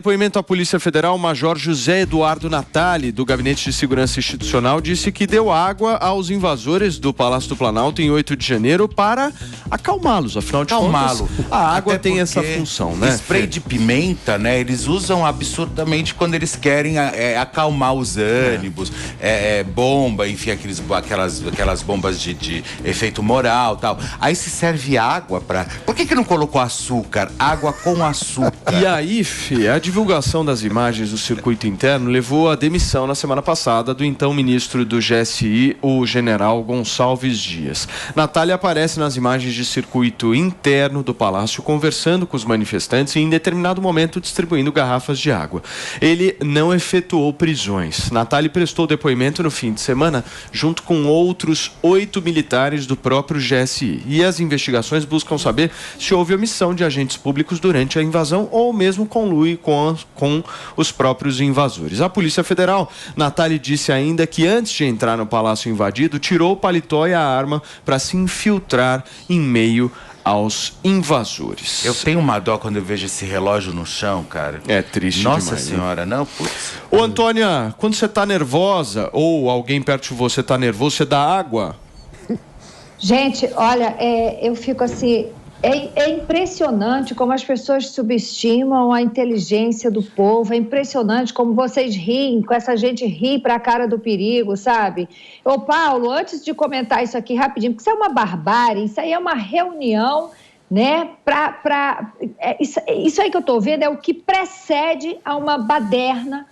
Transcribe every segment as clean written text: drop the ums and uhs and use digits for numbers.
Depoimento à Polícia Federal, o Major José Eduardo Natali, do Gabinete de Segurança Institucional, disse que deu água aos invasores do Palácio do Planalto em 8 de janeiro para acalmá-los. Afinal de contas, a água tem essa função, né? Spray de pimenta, né? Eles usam absurdamente quando eles querem acalmar os ânimos, bomba, enfim, aquelas bombas de efeito moral e tal. Aí se serve água para... Por que não colocou açúcar? Água com açúcar. E aí, a divulgação das imagens do circuito interno levou à demissão na semana passada do então ministro do GSI, o general Gonçalves Dias. Natália aparece nas imagens de circuito interno do palácio conversando com os manifestantes e em determinado momento distribuindo garrafas de água. Ele não efetuou prisões. Natália prestou depoimento no fim de semana junto com outros 8 militares do próprio GSI. E as investigações buscam saber se houve omissão de agentes públicos durante a invasão ou mesmo conluio com os próprios invasores. A Polícia Federal, Natália, disse ainda que antes de entrar no palácio invadido, tirou o paletó e a arma para se infiltrar em meio aos invasores. Eu tenho uma dó quando eu vejo esse relógio no chão, cara. É triste Nossa demais, senhora, né? Não, putz. Ô, Antônia, quando você tá nervosa ou alguém perto de você tá nervoso, você dá água? Gente, olha, eu fico assim... É impressionante como as pessoas subestimam a inteligência do povo, é impressionante como vocês riem, com essa gente ri para a cara do perigo, sabe? Ô Paulo, antes de comentar isso aqui rapidinho, porque isso é uma barbárie, isso aí é uma reunião, né? Isso aí que eu estou vendo é o que precede a uma baderna.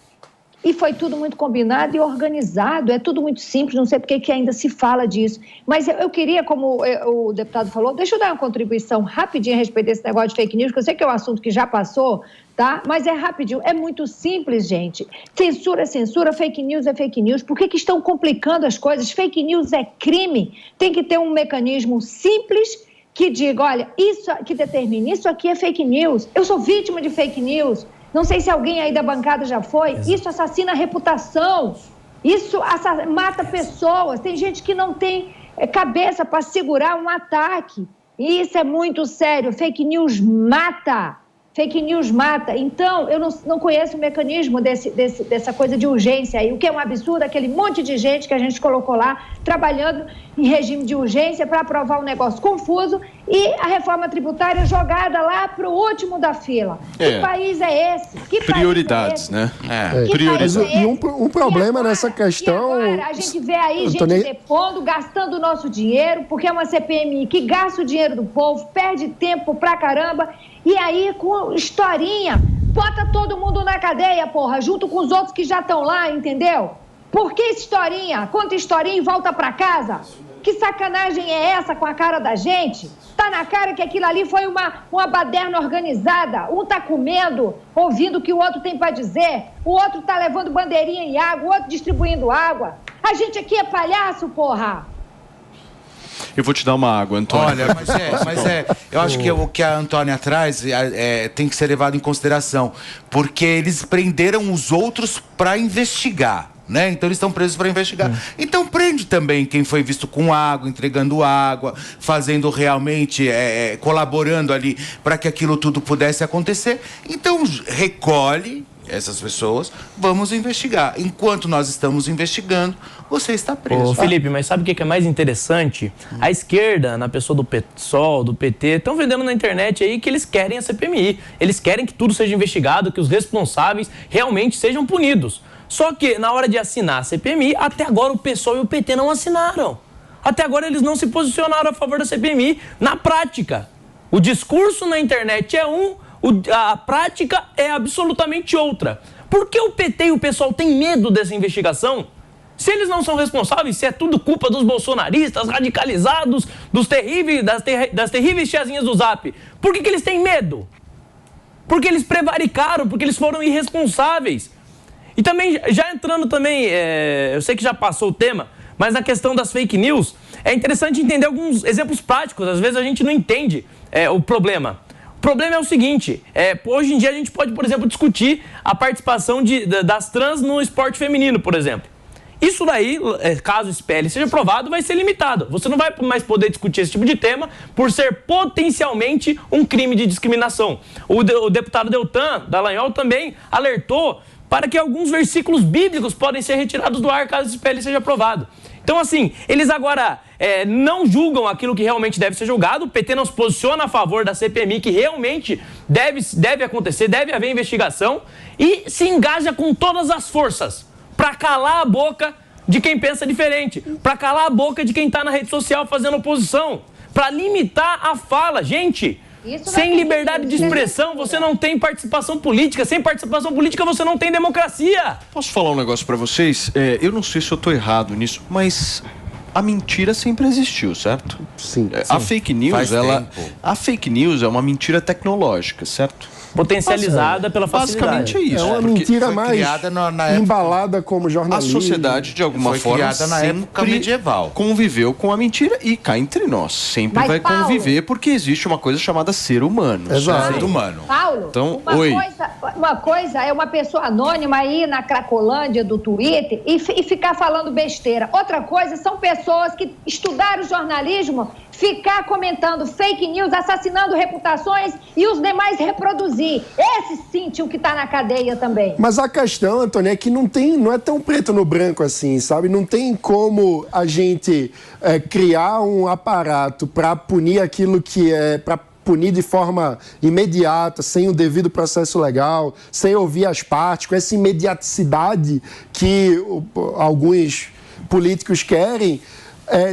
E foi tudo muito combinado e organizado, é tudo muito simples, não sei porque que ainda se fala disso. Mas eu queria, como o deputado falou, deixa eu dar uma contribuição rapidinho a respeito desse negócio de fake news, que eu sei que é um assunto que já passou, tá? Mas é rapidinho, é muito simples, gente. Censura é censura, fake news é fake news. Por que estão complicando as coisas? Fake news é crime. Tem que ter um mecanismo simples que diga, olha, isso que determine, isso aqui é fake news. Eu sou vítima de fake news. Não sei se alguém aí da bancada já foi. Isso assassina a reputação. Isso mata pessoas. Tem gente que não tem cabeça para segurar um ataque. E isso é muito sério. Fake news mata. Fake news mata. Então, eu não conheço o mecanismo dessa coisa de urgência aí. O que é um absurdo, aquele monte de gente que a gente colocou lá, trabalhando em regime de urgência para aprovar um negócio confuso e a reforma tributária jogada lá para o último da fila. Que país é esse? Que prioridades, país é esse? né? Prioridades. E um problema nessa questão... E agora a gente vê aí gente depondo, gastando o nosso dinheiro, porque é uma CPMI que gasta o dinheiro do povo, perde tempo pra caramba, e aí com historinha, bota todo mundo na cadeia, porra, junto com os outros que já estão lá, entendeu? Por que historinha? Conta historinha e volta pra casa? Que sacanagem é essa com a cara da gente? Tá na cara que aquilo ali foi uma baderna organizada. Um tá comendo, ouvindo o que o outro tem pra dizer. O outro tá levando bandeirinha e água, o outro distribuindo água. A gente aqui é palhaço, porra! Eu vou te dar uma água, Antônia. Olha, eu acho que o que a Antônia traz tem que ser levado em consideração, porque eles prenderam os outros para investigar, né? Então eles estão presos para investigar. Então prende também quem foi visto com água, entregando água, fazendo realmente, colaborando ali para que aquilo tudo pudesse acontecer. Então recolhe essas pessoas, vamos investigar. Enquanto nós estamos investigando, você está preso. Ô, Felipe, mas sabe o que é mais interessante? A esquerda, na pessoa do PSOL, do PT, estão vendendo na internet aí que eles querem a CPMI. Eles querem que tudo seja investigado, que os responsáveis realmente sejam punidos. Só que, na hora de assinar a CPMI, até agora o PSOL e o PT não assinaram. Até agora eles não se posicionaram a favor da CPMI na prática. O discurso na internet é a prática é absolutamente outra. Por que o PT e o PSOL têm medo dessa investigação? Se eles não são responsáveis, se é tudo culpa dos bolsonaristas radicalizados, das terríveis tiazinhas do Zap, por que eles têm medo? Porque eles prevaricaram, porque eles foram irresponsáveis. E também, já entrando também, eu sei que já passou o tema, mas na questão das fake news, é interessante entender alguns exemplos práticos. Às vezes a gente não entende o problema. O problema é o seguinte, hoje em dia a gente pode, por exemplo, discutir a participação das trans no esporte feminino, por exemplo. Isso daí, caso esse PL seja aprovado, vai ser limitado. Você não vai mais poder discutir esse tipo de tema por ser potencialmente um crime de discriminação. O deputado Deltan Dallagnol também alertou para que alguns versículos bíblicos podem ser retirados do ar caso esse PL seja aprovado. Então, assim, eles agora não julgam aquilo que realmente deve ser julgado, o PT não se posiciona a favor da CPMI, que realmente deve acontecer, deve haver investigação, e se engaja com todas as forças para calar a boca de quem pensa diferente, para calar a boca de quem está na rede social fazendo oposição, para limitar a fala. Gente, sem liberdade de expressão você não tem participação política, sem participação política você não tem democracia. Posso falar um negócio para vocês? Eu não sei se eu estou errado nisso, mas a mentira sempre existiu, certo? Sim. A fake news é uma mentira tecnológica, certo? Potencializada pela facilidade. Basicamente é isso. É uma mentira mais embalada como jornalismo. A sociedade, de alguma forma, na época medieval, conviveu com a mentira e cá entre nós. Sempre vai conviver porque existe uma coisa chamada ser humano. Exato. Ser humano. Paulo, então, uma coisa é uma pessoa anônima ir na Cracolândia do Twitter e ficar falando besteira. Outra coisa são pessoas que estudaram jornalismo, ficar comentando fake news, assassinando reputações e os demais reproduzir. Esse sim, tio, que está na cadeia também. Mas a questão, Antônio, é que não é tão preto no branco assim, sabe? Não tem como a gente criar um aparato para punir aquilo que para punir de forma imediata, sem o devido processo legal, sem ouvir as partes, com essa imediaticidade que alguns políticos querem,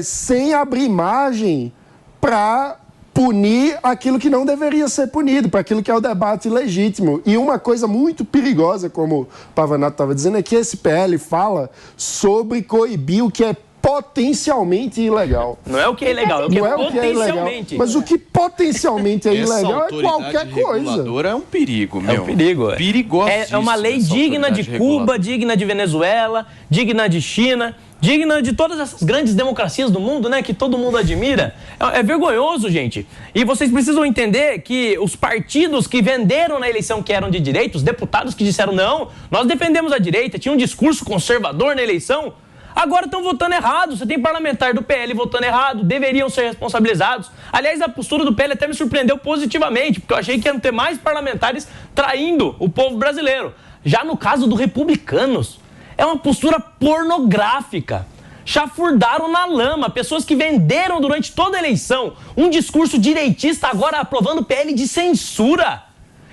sem abrir margem para punir aquilo que não deveria ser punido, para aquilo que é o debate legítimo. E uma coisa muito perigosa, como o Pavanato estava dizendo, é que esse PL fala sobre coibir o que é potencialmente ilegal. Não é o que é ilegal, é o que é potencialmente. Mas o que potencialmente é ilegal é qualquer coisa. É um perigo, meu. É um perigo. Perigosíssimo. É uma lei digna de Cuba, digna de Venezuela, digna de China, digna de todas essas grandes democracias do mundo, né, que todo mundo admira. É vergonhoso, gente. E vocês precisam entender que os partidos que venderam na eleição que eram de direita, os deputados que disseram não, nós defendemos a direita, tinha um discurso conservador na eleição, agora estão votando errado. Você tem parlamentar do PL votando errado, deveriam ser responsabilizados. Aliás, a postura do PL até me surpreendeu positivamente, porque eu achei que iam ter mais parlamentares traindo o povo brasileiro. Já no caso do Republicanos, é uma postura pornográfica. Chafurdaram na lama pessoas que venderam durante toda a eleição um discurso direitista, agora aprovando PL de censura.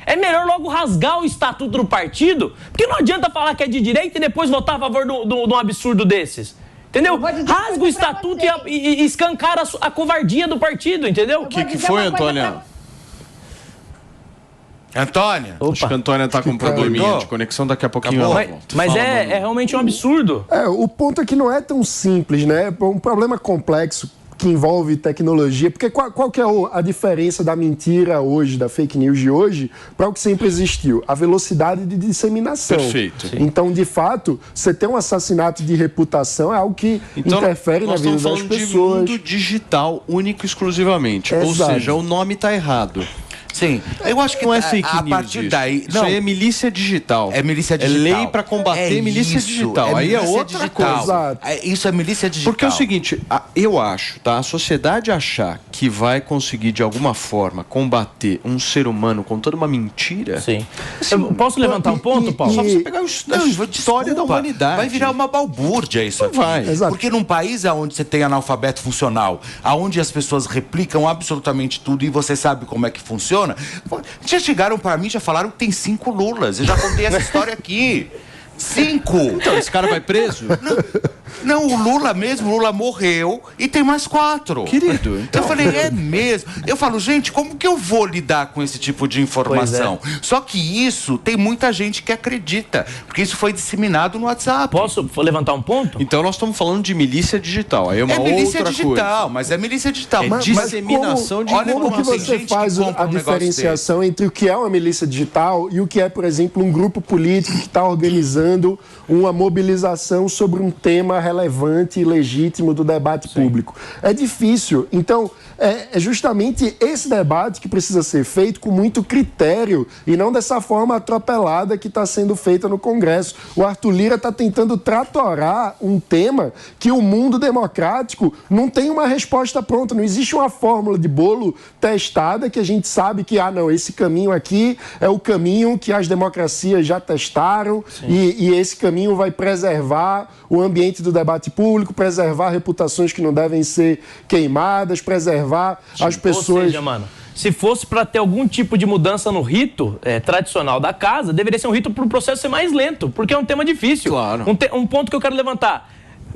É melhor logo rasgar o estatuto do partido, porque não adianta falar que é de direita e depois votar a favor de um absurdo desses. Entendeu? Rasga o estatuto e escancara a covardia do partido, entendeu? O que foi, Antônia? Antônia? Acho que a Antônia tá com um probleminha de conexão, daqui a pouquinho ela volta. Mas é realmente um absurdo. O ponto é que não é tão simples, né? É um problema complexo que envolve tecnologia, porque qual que é a diferença da mentira hoje, da fake news de hoje, para o que sempre existiu? A velocidade de disseminação. Perfeito. Então, de fato, você ter um assassinato de reputação é algo que interfere na vida das pessoas. Nós estamos falando de mundo digital, único e exclusivamente. Exato. Ou seja, o nome está errado. Sim, eu acho que não é fake news. A partir daí, isso aí é milícia digital. É milícia digital. É lei para combater milícia digital. Aí é outra coisa. Isso é milícia digital. Porque é o seguinte, eu acho, tá? A sociedade achar que vai conseguir de alguma forma combater um ser humano com toda uma mentira. Sim. Eu posso levantar um ponto, Paulo? Só você pegar a história da humanidade. Vai virar uma balbúrdia isso aqui. Vai. Porque num país onde você tem analfabeto funcional, onde as pessoas replicam absolutamente tudo e você sabe como é que funciona. Já chegaram para mim, já falaram que tem 5 Lulas. Eu já contei essa história aqui. 5. Então, esse cara vai preso? Não, o Lula morreu e tem mais 4. Querido, então... Eu falei, é mesmo? Eu falo, gente, como que eu vou lidar com esse tipo de informação? Só que isso, tem muita gente que acredita, porque isso foi disseminado no WhatsApp. Posso levantar um ponto? Então nós estamos falando de milícia digital, aí é uma outra coisa. É milícia digital, mas é milícia digital. Mas disseminação de informação. Como que você faz a diferenciação entre o que é uma milícia digital e o que é, por exemplo, um grupo político que está organizando organizando uma mobilização sobre um tema relevante e legítimo do debate público. É difícil. Então, é justamente esse debate que precisa ser feito com muito critério e não dessa forma atropelada que está sendo feita no Congresso. O Arthur Lira está tentando tratorar um tema que o mundo democrático não tem uma resposta pronta. Não existe uma fórmula de bolo testada que a gente sabe que, não, esse caminho aqui é o caminho que as democracias já testaram e esse caminho vai preservar o ambiente do debate público, preservar reputações que não devem ser queimadas, preservar as pessoas... Ou seja, mano, se fosse para ter algum tipo de mudança no rito tradicional da casa, deveria ser um rito para o processo ser mais lento, porque é um tema difícil. Claro. Um ponto que eu quero levantar.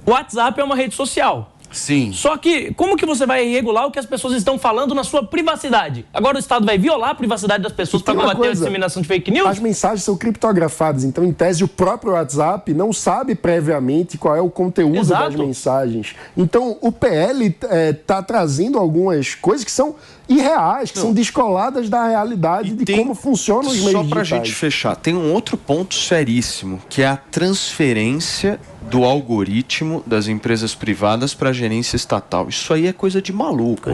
O WhatsApp é uma rede social. Sim. Só que, como que você vai regular o que as pessoas estão falando na sua privacidade? Agora o Estado vai violar a privacidade das pessoas para combater a disseminação de fake news? As mensagens são criptografadas, então, em tese, o próprio WhatsApp não sabe previamente qual é o conteúdo das mensagens. Então, o PL está trazendo algumas coisas que são irreais, que são descoladas da realidade de como funcionam os meios digitais. Só para a gente fechar, tem um outro ponto seríssimo, que é a transferência do algoritmo das empresas privadas para a gerência estatal. Isso aí é coisa de maluco,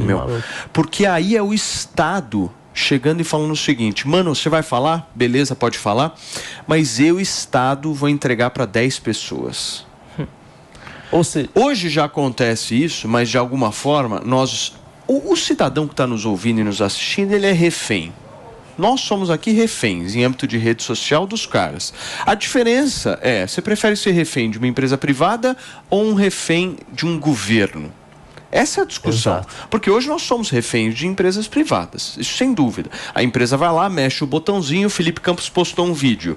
Porque aí é o Estado chegando e falando o seguinte: mano, você vai falar? Beleza, pode falar. Mas eu, Estado, vou entregar para 10 pessoas. Hoje já acontece isso, mas de alguma forma, o cidadão que está nos ouvindo e nos assistindo, ele é refém. Nós somos aqui reféns em âmbito de rede social dos caras. A diferença é, você prefere ser refém de uma empresa privada ou um refém de um governo? Essa é a discussão. Exato. Porque hoje nós somos reféns de empresas privadas, isso sem dúvida. A empresa vai lá, mexe o botãozinho, o Felipe Campos postou um vídeo.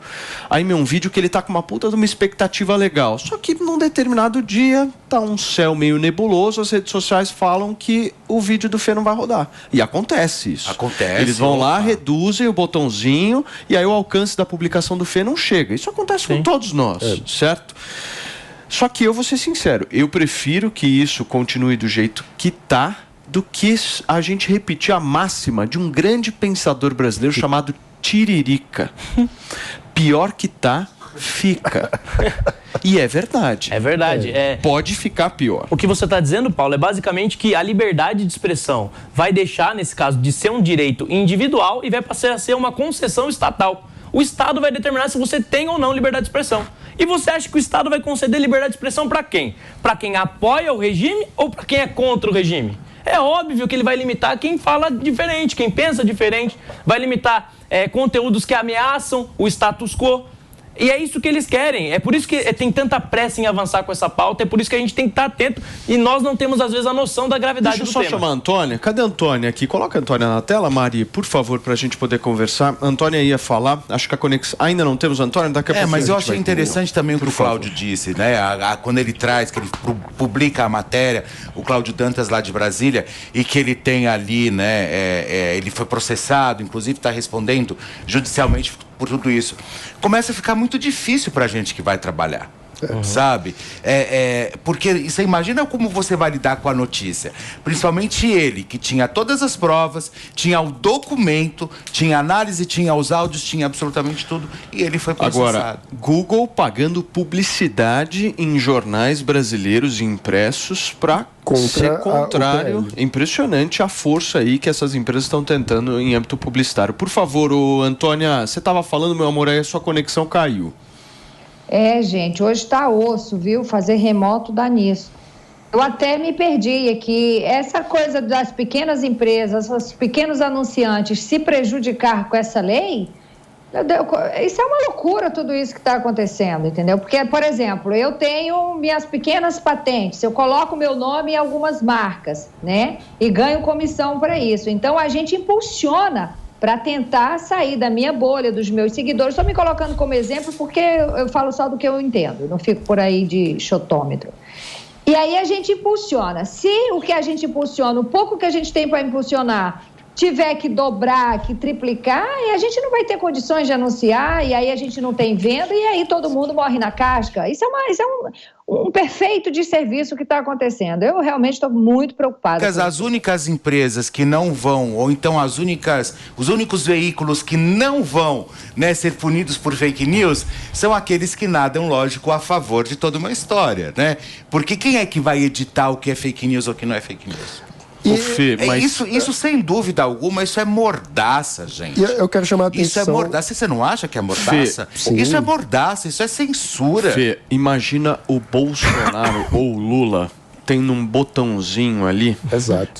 Aí um vídeo que ele tá com uma puta de uma expectativa legal. Só que num determinado dia, tá um céu meio nebuloso, as redes sociais falam que o vídeo do Fê não vai rodar. E acontece isso. Acontece. Eles vão lá, reduzem o botãozinho e aí o alcance da publicação do Fê não chega. Isso acontece com todos nós, certo? Só que eu vou ser sincero, eu prefiro que isso continue do jeito que tá, do que a gente repetir a máxima de um grande pensador brasileiro chamado Tiririca. Pior que tá, fica. E é verdade. É verdade. Pode ficar pior. O que você está dizendo, Paulo, é basicamente que a liberdade de expressão vai deixar, nesse caso, de ser um direito individual e vai passar a ser uma concessão estatal. O Estado vai determinar se você tem ou não liberdade de expressão. E você acha que o Estado vai conceder liberdade de expressão para quem? Para quem apoia o regime ou para quem é contra o regime? É óbvio que ele vai limitar quem fala diferente, quem pensa diferente, vai limitar conteúdos que ameaçam o status quo. E é isso que eles querem. É por isso que tem tanta pressa em avançar com essa pauta, é por isso que a gente tem que estar atento e nós não temos, às vezes, a noção da gravidade do tema. Deixa eu só chamar a Antônia. Cadê a Antônia aqui? Coloca a Antônia na tela, Mari, por favor, para a gente poder conversar. A Antônia ia falar, acho que a conexão... Ainda não temos a Antônia, daqui a pouco. Mas eu achei interessante também o que o Cláudio disse, né? Quando ele traz, que ele publica a matéria, o Cláudio Dantas lá de Brasília, e que ele tem ali, né? Ele foi processado, inclusive está respondendo judicialmente por tudo isso. Começa a ficar muito difícil para a gente que vai trabalhar. Sabe? Porque você imagina como você vai lidar com a notícia. Principalmente ele, que tinha todas as provas, tinha o documento, tinha análise, tinha os áudios, tinha absolutamente tudo, e ele foi processado. Agora, Google pagando publicidade em jornais brasileiros impressos para ser contrário. Impressionante a força aí que essas empresas estão tentando em âmbito publicitário. Por favor, Antônia, você estava falando, meu amor, aí a sua conexão caiu. Gente, hoje está osso, viu? Fazer remoto dá nisso. Eu até me perdi aqui. Essa coisa das pequenas empresas, os pequenos anunciantes se prejudicar com essa lei, isso é uma loucura tudo isso que está acontecendo, entendeu? Porque, por exemplo, eu tenho minhas pequenas patentes, eu coloco meu nome em algumas marcas, né? E ganho comissão para isso. Então, a gente impulsiona para tentar sair da minha bolha, dos meus seguidores. Estou me colocando como exemplo porque eu falo só do que eu entendo, não fico por aí de chotômetro. E aí a gente impulsiona. Se o que a gente impulsiona, o pouco que a gente tem para impulsionar, tiver que dobrar, que triplicar, e a gente não vai ter condições de anunciar, e aí a gente não tem venda, e aí todo mundo morre na casca. Isso é um perfeito desserviço que está acontecendo. Eu realmente estou muito preocupada. As únicas empresas que não vão, ou então os únicos veículos que não vão, né, ser punidos por fake news, são aqueles que nadam, lógico, a favor de toda uma história, né? Porque quem é que vai editar o que é fake news ou o que não é fake news? Fê, mas... Isso, sem dúvida alguma, isso é mordaça, gente. Eu quero chamar a atenção... Isso é mordaça. Você não acha que é mordaça? Fê, isso é mordaça, isso é censura. Fê, imagina o Bolsonaro ou o Lula tendo um botãozinho ali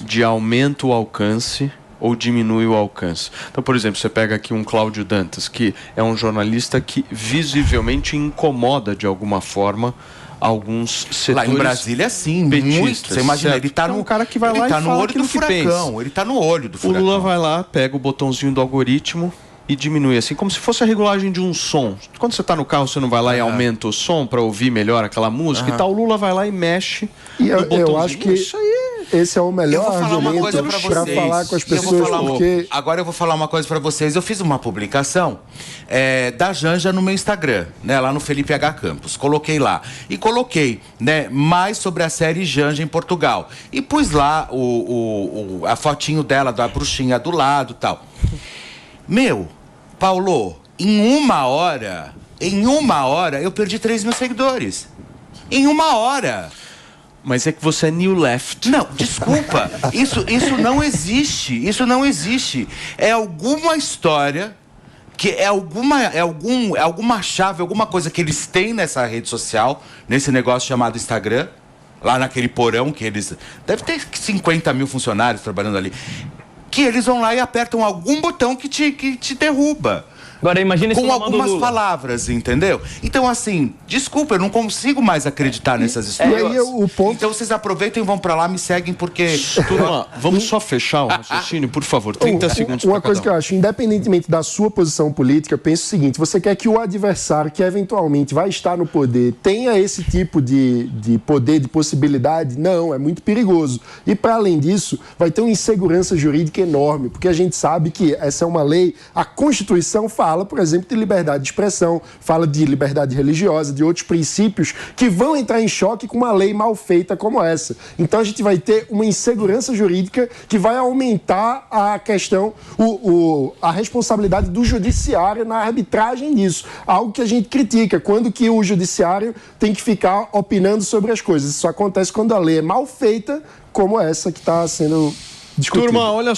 de aumenta o alcance ou diminui o alcance. Então, por exemplo, você pega aqui um Cláudio Dantas, que é um jornalista que visivelmente incomoda de alguma forma alguns setores. Lá em Brasília, sim, petistas, muito. Você imagina, certo? ele tá no cara que vai lá e tá no fala olho do furacão. Ele tá no olho do furacão. O Lula vai lá, pega o botãozinho do algoritmo e diminui, assim, como se fosse a regulagem de um som. Quando você está no carro, você não vai lá e aumenta o som para ouvir melhor aquela música e tal. O Lula vai lá e mexe no botãozinho. Eu acho que esse é o melhor argumento para falar com as pessoas, porque... Agora eu vou falar uma coisa para vocês. Eu fiz uma publicação da Janja no meu Instagram, né, lá no Felipe H. Campos. Coloquei lá. E coloquei, né, mais sobre a série Janja em Portugal. E pus lá a fotinho dela, da bruxinha do lado e tal. Meu, Paulo, em uma hora, eu perdi 3 mil seguidores. Em uma hora. Mas é que você é new left. Não, desculpa. Isso não existe. Isso não existe. É alguma história, que é alguma chave, alguma coisa que eles têm nessa rede social, nesse negócio chamado Instagram, lá naquele porão que eles... Deve ter 50 mil funcionários trabalhando ali. Que eles vão lá e apertam algum botão que te derruba. Agora imagina com algumas palavras, entendeu? Então, assim, desculpa, eu não consigo mais acreditar nessas histórias. E aí, o ponto... Então vocês aproveitem e vão pra lá, me seguem, porque... Turma, vamos só fechar o raciocínio, por favor, 30 segundos Uma coisa que eu acho, independentemente da sua posição política, eu penso o seguinte: você quer que o adversário, que eventualmente vai estar no poder, tenha esse tipo de poder, de possibilidade? Não, é muito perigoso. E, para além disso, vai ter uma insegurança jurídica enorme, porque a gente sabe que essa é uma lei, a Constituição fala, por exemplo, de liberdade de expressão, fala de liberdade religiosa, de outros princípios que vão entrar em choque com uma lei mal feita como essa. Então a gente vai ter uma insegurança jurídica que vai aumentar a questão, a responsabilidade do judiciário na arbitragem disso. Algo que a gente critica, quando que o judiciário tem que ficar opinando sobre as coisas. Isso acontece quando a lei é mal feita, como essa que está sendo discutida. Turma, olha